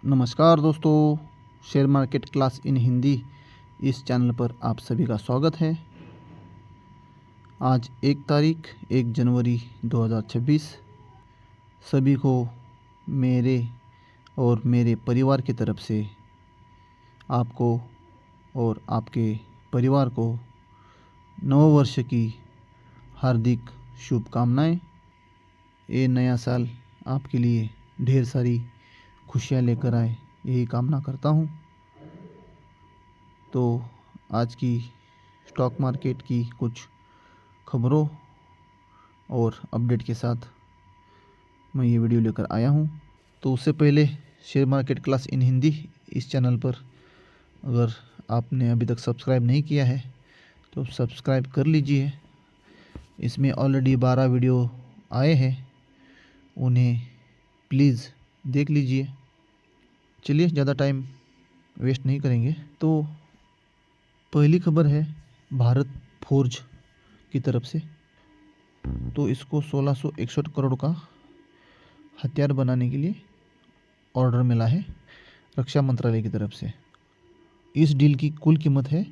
नमस्कार दोस्तों, share market class in Hindi इस चैनल पर आप सभी का स्वागत है। आज 1 जनवरी 2026 सभी को मेरे और मेरे परिवार की तरफ से आपको और आपके परिवार को नववर्ष की हार्दिक शुभकामनाएं। ये नया साल आपके लिए ढेर सारी खुशियाँ लेकर आए, यही कामना करता हूँ। तो आज की स्टॉक मार्केट की कुछ खबरों और अपडेट के साथ मैं ये वीडियो लेकर आया हूँ। तो उससे पहले share market class in Hindi इस चैनल पर अगर आपने अभी तक सब्सक्राइब नहीं किया है तो सब्सक्राइब कर लीजिए। इसमें ऑलरेडी 12 वीडियो आए हैं, उन्हें प्लीज़ देख लीजिए। चलिए ज़्यादा टाइम वेस्ट नहीं करेंगे। तो पहली खबर है भारत फोर्ज की तरफ से। तो इसको 1661 करोड़ का हथियार बनाने के लिए ऑर्डर मिला है रक्षा मंत्रालय की तरफ से। इस डील की कुल कीमत है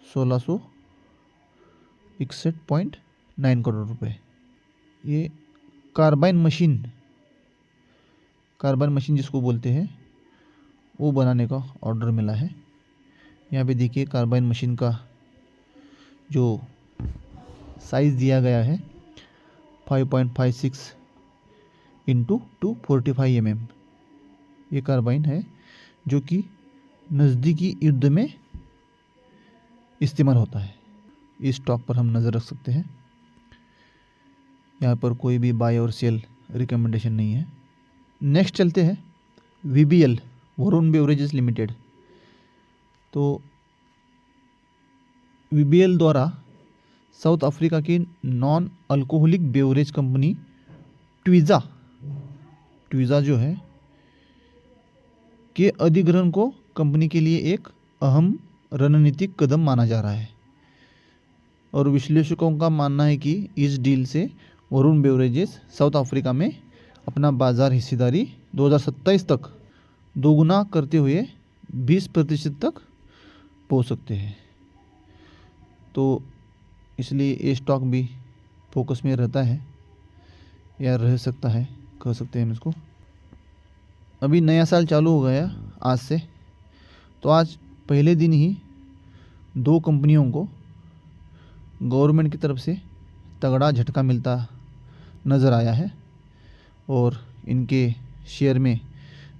1661.9 करोड़ रुपए। ये कार्बाइन मशीन जिसको बोलते हैं वो बनाने का ऑर्डर मिला है। यहाँ पे देखिए कार्बाइन मशीन का जो साइज़ दिया गया है 5.56 इंटू 245 mm। ये कार्बाइन है जो कि नज़दीकी युद्ध में इस्तेमाल होता है। इस स्टॉक पर हम नज़र रख सकते हैं। यहाँ पर कोई भी बाय और सेल रिकमेंडेशन नहीं है। नेक्स्ट चलते हैं VBL वरुण बेवरेजेस लिमिटेड। तो VBL द्वारा साउथ अफ्रीका की नॉन अल्कोहलिक बेवरेज कंपनी ट्विज़ा जो है के अधिग्रहण को कंपनी के लिए एक अहम रणनीतिक कदम माना जा रहा है और विश्लेषकों का मानना है कि इस डील से वरुण बेवरेजेस साउथ अफ्रीका में अपना बाजार हिस्सेदारी 2027 तक दोगुना करते हुए 20% तक पहुंच सकते हैं। तो इसलिए ये स्टॉक भी फोकस में रहता है या रह सकता है, कह सकते हैं हम इसको। अभी नया साल चालू हो गया आज से। तो आज पहले दिन ही 2 कंपनियों को गवर्नमेंट की तरफ से तगड़ा झटका मिलता नज़र आया है और इनके शेयर में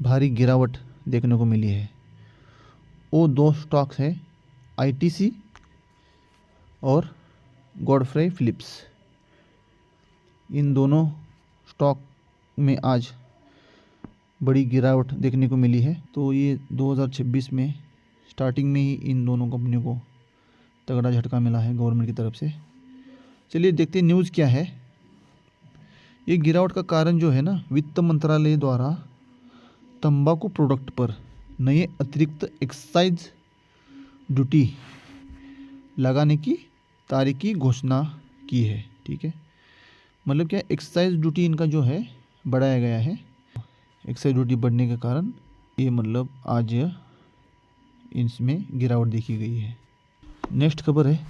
भारी गिरावट देखने को मिली है। वो 2 स्टॉक्स है ITC और गॉडफ्रे फिलिप्स। इन दोनों स्टॉक में आज बड़ी गिरावट देखने को मिली है। तो ये 2026 में स्टार्टिंग में ही इन दोनों कंपनियों को तगड़ा झटका मिला है गवर्नमेंट की तरफ से। चलिए देखते हैं न्यूज़ क्या है। ये गिरावट का कारण जो है ना, वित्त मंत्रालय द्वारा तंबाकू प्रोडक्ट पर नए अतिरिक्त एक्साइज ड्यूटी लगाने की तारीख की घोषणा की है। ठीक है, मतलब क्या, एक्साइज ड्यूटी इनका जो है बढ़ाया गया है। एक्साइज ड्यूटी बढ़ने के कारण ये मतलब आज इसमें गिरावट देखी गई है। नेक्स्ट खबर है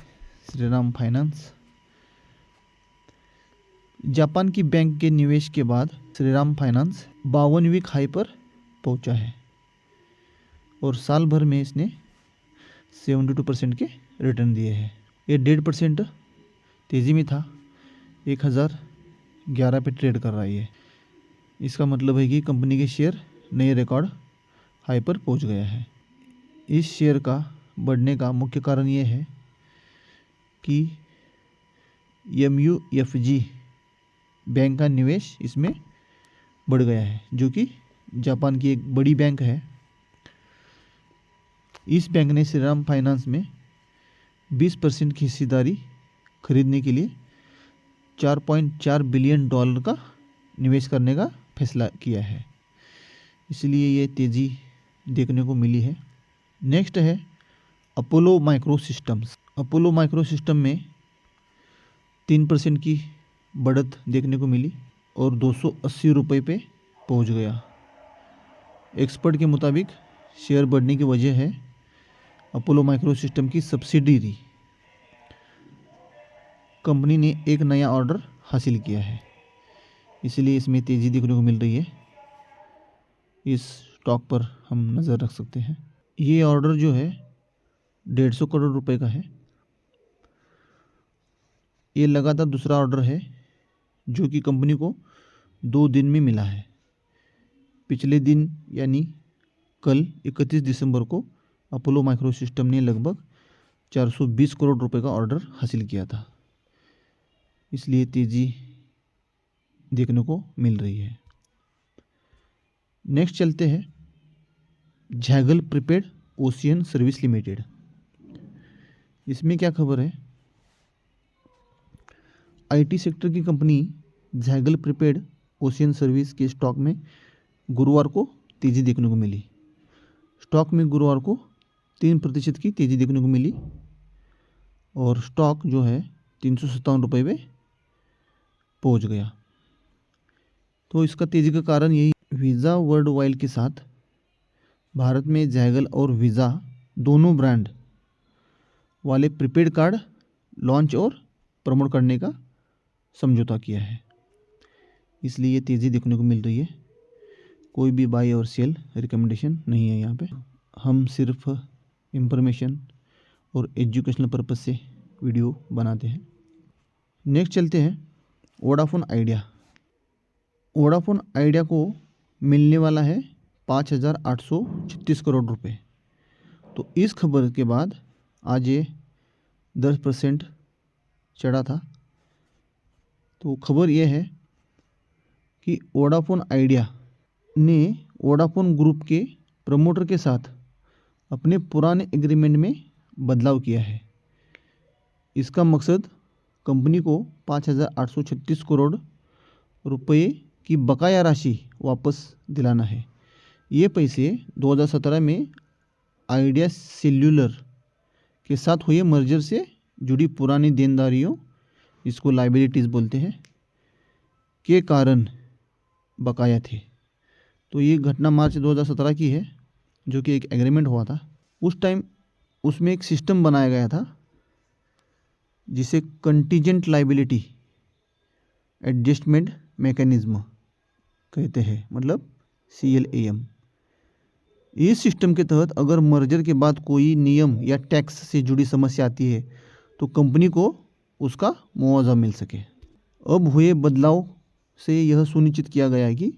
श्रीराम फाइनेंस। जापान की बैंक के निवेश के बाद श्रीराम फाइनेंस 52वीं खाई पर पहुंचा है और साल भर में इसने 72% के रिटर्न दिए हैं। ये 1.5% तेज़ी में था, 1011 पे ट्रेड कर रहा है ये। इसका मतलब है कि कंपनी के शेयर नए रिकॉर्ड हाई पर पहुंच गया है। इस शेयर का बढ़ने का मुख्य कारण ये है कि MUFG बैंक का निवेश इसमें बढ़ गया है, जो कि जापान की एक बड़ी बैंक है। इस बैंक ने श्रीराम फाइनेंस में 20% की हिस्सेदारी खरीदने के लिए $4.4 बिलियन का निवेश करने का फैसला किया है, इसलिए ये तेज़ी देखने को मिली है। नेक्स्ट है Apollo micro systems. Apollo micro system में 3% की बढ़त देखने को मिली और 280 रुपये पे पहुंच गया। एक्सपर्ट के मुताबिक शेयर बढ़ने की वजह है अपोलो माइक्रो सिस्टम की सब्सिडरी कंपनी ने एक नया ऑर्डर हासिल किया है, इसलिए इसमें तेज़ी देखने को मिल रही है। इस स्टॉक पर हम नज़र रख सकते हैं। ये ऑर्डर जो है 150 करोड़ रुपए का है। ये लगातार दूसरा ऑर्डर है जो कि कंपनी को 2 दिन में मिला है। पिछले दिन यानी कल 31 दिसंबर को अपोलो माइक्रो सिस्टम ने लगभग 420 करोड़ रुपए का ऑर्डर हासिल किया था, इसलिए तेज़ी देखने को मिल रही है। नेक्स्ट चलते हैं ज़ैगल प्रीपेड ओशियन सर्विस लिमिटेड। इसमें क्या खबर है? आईटी सेक्टर की कंपनी ज़ैगल प्रीपेड ओशियन सर्विस के स्टॉक में गुरुवार को तेज़ी देखने को मिली। स्टॉक में गुरुवार को 3% की तेज़ी देखने को मिली और स्टॉक जो है 357 रुपये में पहुंच गया। तो इसका तेज़ी का कारण यही, वीज़ा वर्ल्ड वाइड के साथ भारत में ज़ैगल और वीज़ा दोनों ब्रांड वाले प्रीपेड कार्ड लॉन्च और प्रमोट करने का समझौता किया है, इसलिए ये तेज़ी देखने को मिल रही है। कोई भी बाई और सेल रिकमेंडेशन नहीं है यहाँ पे, हम सिर्फ इंफॉर्मेशन और एजुकेशनल पर्पस से वीडियो बनाते हैं। नेक्स्ट चलते हैं वोडाफोन आइडिया। वोडाफोन आइडिया को मिलने वाला है 5,836 करोड़ रुपए। तो इस खबर के बाद आज ये 10% चढ़ा था। तो खबर ये है कि वोडाफोन आइडिया ने वोडाफोन ग्रुप के प्रमोटर के साथ अपने पुराने एग्रीमेंट में बदलाव किया है। इसका मकसद कंपनी को 5,836 करोड़ रुपए की बकाया राशि वापस दिलाना है। ये पैसे 2017 में आइडिया सेल्यूलर के साथ हुए मर्जर से जुड़ी पुरानी देनदारियों, इसको लाइबिलिटीज़ बोलते हैं, के कारण बकाया थे। तो ये घटना मार्च 2017 की है, जो कि एक एग्रीमेंट हुआ था। उस टाइम उसमें एक सिस्टम बनाया गया था जिसे कंटीजेंट लाइबिलिटी एडजस्टमेंट मैकेनिज्म कहते हैं, मतलब CLAM। इस सिस्टम के तहत अगर मर्जर के बाद कोई नियम या टैक्स से जुड़ी समस्या आती है तो कंपनी को उसका मुआवजा मिल सके। अब हुए बदलाव से यह सुनिश्चित किया गया है कि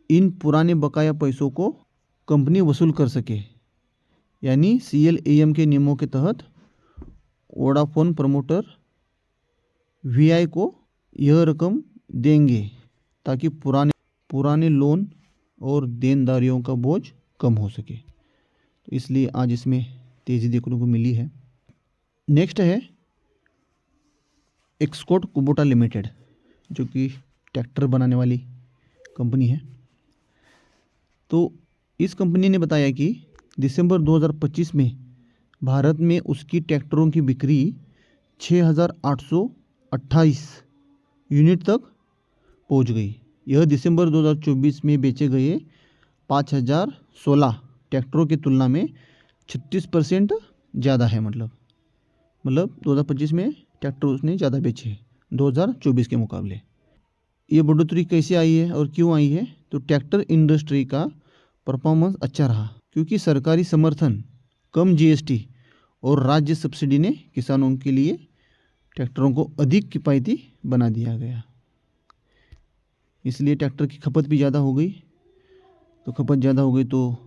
इन पुराने बकाया पैसों को कंपनी वसूल कर सके, यानी CLAM के नियमों के तहत वोडाफोन प्रमोटर VI को यह रकम देंगे ताकि पुराने लोन और देनदारियों का बोझ कम हो सके। तो इसलिए आज इसमें तेज़ी देखने को मिली है। नेक्स्ट है एक्सकोट कुबोटा लिमिटेड, जो कि ट्रैक्टर बनाने वाली कंपनी है। तो इस कंपनी ने बताया कि दिसंबर 2025 में भारत में उसकी ट्रैक्टरों की बिक्री 6,828 यूनिट तक पहुंच गई। यह दिसंबर 2024 में बेचे गए 5,016 ट्रैक्टरों की तुलना में 36% ज़्यादा है। मतलब 2025 में ट्रैक्टर उसने ज़्यादा बेचे 2024 के मुकाबले। ये बढ़ोतरी कैसे आई है और क्यों आई है? तो ट्रैक्टर इंडस्ट्री का परफॉर्मेंस अच्छा रहा क्योंकि सरकारी समर्थन, कम GST और राज्य सब्सिडी ने किसानों के लिए ट्रैक्टरों को अधिक किफ़ायती बना दिया गया। इसलिए ट्रैक्टर की खपत भी ज़्यादा हो गई। तो खपत ज़्यादा हो गई तो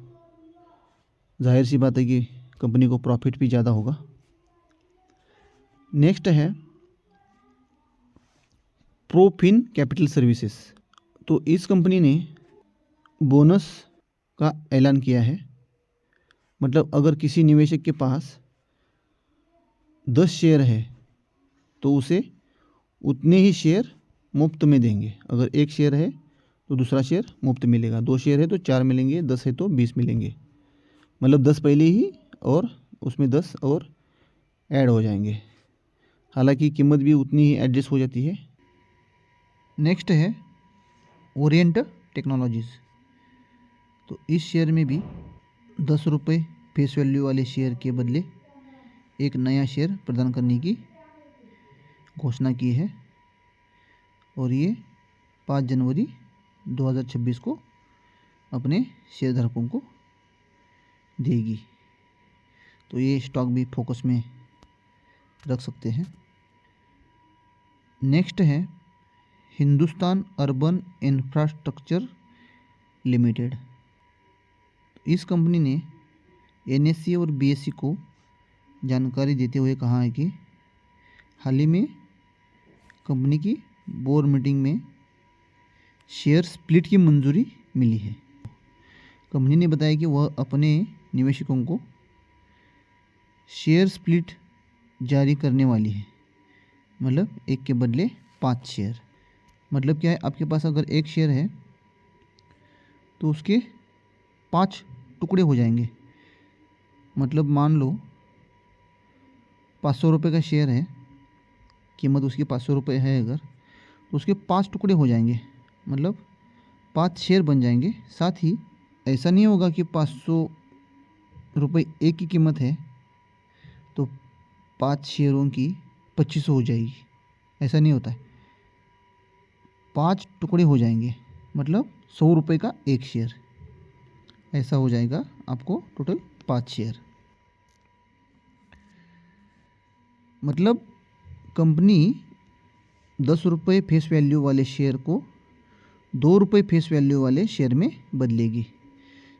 जाहिर सी बात है कि कंपनी को प्रॉफिट भी ज़्यादा होगा। नेक्स्ट है प्रोफिन कैपिटल सर्विसेज। तो इस कंपनी ने बोनस का ऐलान किया है। मतलब अगर किसी निवेशक के पास 10 शेयर है तो उसे उतने ही शेयर मुफ्त में देंगे। अगर 1 शेयर है तो दूसरा शेयर मुफ्त मिलेगा, 2 शेयर है तो 4 मिलेंगे, 10 है तो 20 मिलेंगे। मतलब 10 पहले ही और उसमें 10 और ऐड हो जाएंगे। हालांकि कीमत भी उतनी ही एडजस्ट हो जाती है। नेक्स्ट है ओरिएंट टेक्नोलॉजीज़। तो इस शेयर में भी 10 रुपये फेस वैल्यू वाले शेयर के बदले एक नया शेयर प्रदान करने की घोषणा की है और ये 5 जनवरी 2026 को अपने शेयरधारकों को देगी। तो ये स्टॉक भी फोकस में रख सकते हैं। नेक्स्ट है हिंदुस्तान अर्बन इंफ्रास्ट्रक्चर लिमिटेड। इस कंपनी ने एनएससी और बीएससी को जानकारी देते हुए कहा है कि हाल ही में कंपनी की बोर्ड मीटिंग में शेयर स्प्लिट की मंजूरी मिली है। कंपनी ने बताया कि वह अपने निवेशकों को शेयर स्प्लिट जारी करने वाली है, मतलब एक के बदले 5 शेयर। मतलब क्या है, आपके पास अगर एक शेयर है तो उसके 5 टुकड़े हो जाएंगे। मतलब मान लो 500 रुपये का शेयर है, कीमत उसकी 500 रुपये है अगर, तो उसके 5 टुकड़े हो जाएंगे, मतलब 5 शेयर बन जाएंगे। साथ ही ऐसा नहीं होगा कि 500 रुपये एक की कीमत है तो 5 शेयरों की 2500 हो जाएगी, ऐसा नहीं होता है। 5 टुकड़े हो जाएंगे, मतलब 100 रुपये का एक शेयर, ऐसा हो जाएगा आपको टोटल 5 शेयर। मतलब कंपनी 10 रुपये फेस वैल्यू वाले शेयर को 2 रुपये फेस वैल्यू वाले शेयर में बदलेगी,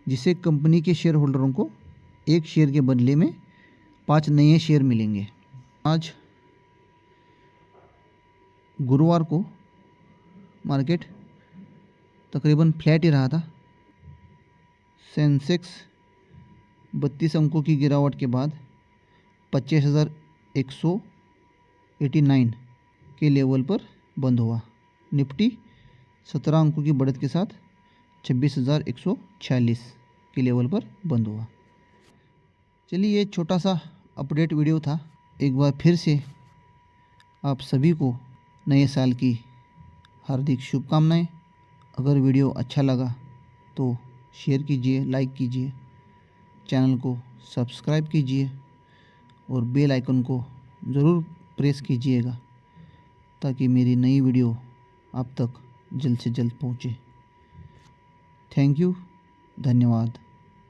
जिससे कंपनी के शेयर होल्डरों को एक शेयर के बदले में 5 नए शेयर मिलेंगे। आज गुरुवार को मार्केट तकरीबन फ्लैट ही रहा था। सेंसेक्स 32 अंकों की गिरावट के बाद 25,189 के लेवल पर बंद हुआ। निफ्टी 17 अंकों की बढ़त के साथ 26,146 के लेवल पर बंद हुआ। चलिए, ये छोटा सा अपडेट वीडियो था। एक बार फिर से आप सभी को नए साल की हार्दिक शुभकामनाएं। अगर वीडियो अच्छा लगा तो शेयर कीजिए, लाइक कीजिए, चैनल को सब्सक्राइब कीजिए और बेल आइकन को ज़रूर प्रेस कीजिएगा ताकि मेरी नई वीडियो आप तक जल्द से जल्द पहुंचे। थैंक यू, धन्यवाद।